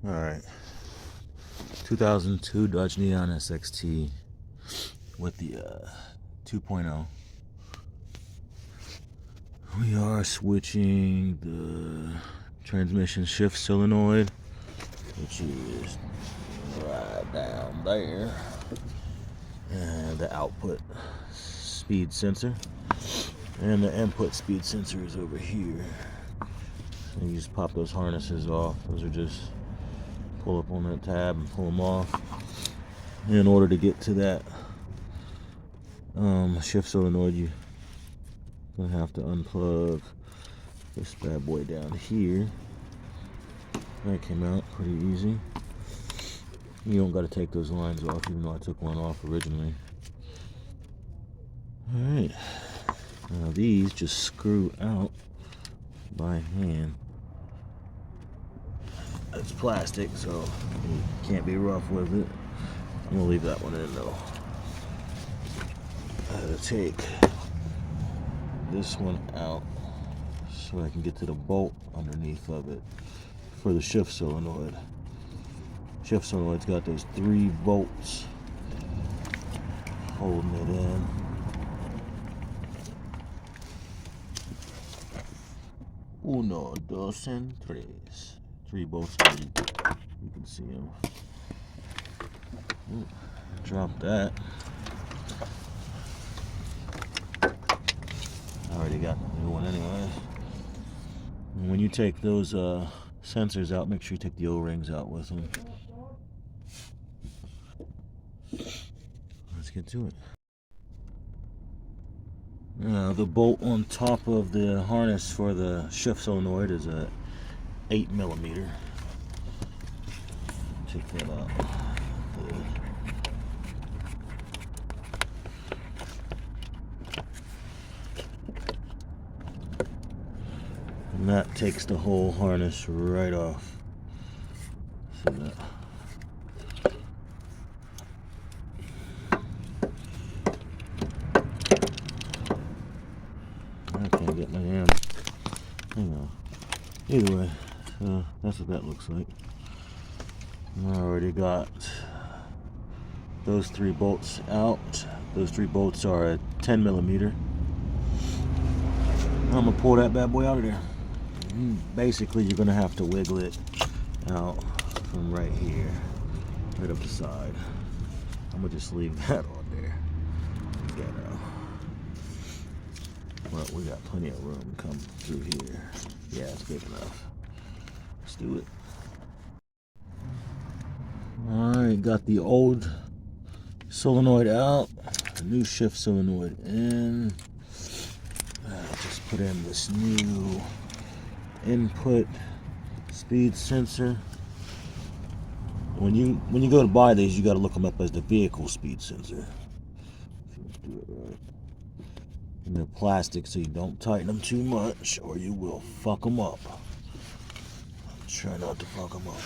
Alright, 2002 Dodge Neon SXT with the 2.0. We are switching the transmission shift solenoid, which is right down there, and the output speed sensor, and the input speed sensor is over here. And you just pop those harnesses off. Those are just pull up on that tab and pull them off. In order to get to that shift solenoid, you're gonna have to unplug this bad boy down here. That came out pretty easy. You don't got to take those lines off, even though I took one off originally. Alright, now these just screw out by hand. It's plastic, so you can't be rough with it. I'm gonna leave that one in though. I had to take this one out so I can get to the bolt underneath of it for the shift solenoid. Shift solenoid's got those 3 bolts holding it in. Uno, dos, and tres. 3 bolts. You can see them. Ooh, drop that. I already got the new one anyway. And when you take those sensors out, make sure you take the O-rings out with them. Let's get to it. Now, the bolt on top of the harness for the shift solenoid is a 8mm. Check that out. And that takes the whole harness right off. See that? I can't get my hand. Hang on. Either way, that's what that looks like. I already got those 3 bolts out. Those 3 bolts are a 10mm. I'm gonna pull that bad boy out of there. Basically, you're gonna have to wiggle it out from right here, right up the side. I'm gonna just leave that on there. Well, we got plenty of room to come through here. Yeah, it's big enough. Let's do it. Alright, got the old solenoid out, the new shift solenoid in. Just put in this new input speed sensor. When you go to buy these, you got to look them up as the vehicle speed sensor. Do it right. And they're plastic, so you don't tighten them too much, or you will fuck them up. Try not to fuck them up.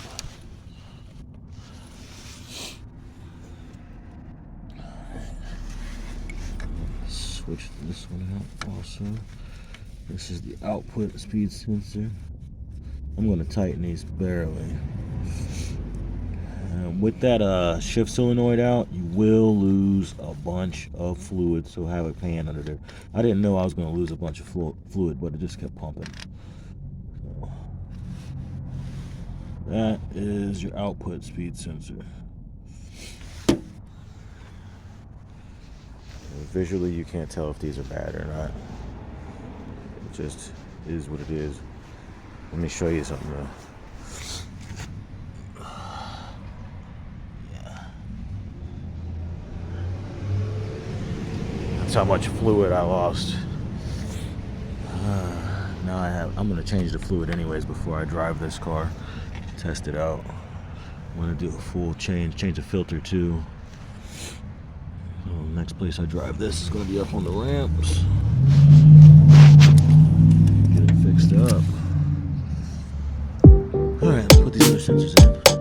Switch this one out also. This is the output speed sensor. I'm going to tighten these barely. With that shift solenoid out, you will lose a bunch of fluid, so have a pan under there. I didn't know I was going to lose a bunch of fluid, but it just kept pumping. So, that is your output speed sensor. Visually, you can't tell if these are bad or not. It just is what it is. Let me show you something though. That's how much fluid I lost. Now I'm gonna change the fluid anyways before I drive this car. Test it out. I'm gonna do a full change the filter too. So next place I drive this is gonna be up on the ramps. Get it fixed up. Alright, let's put these other sensors in.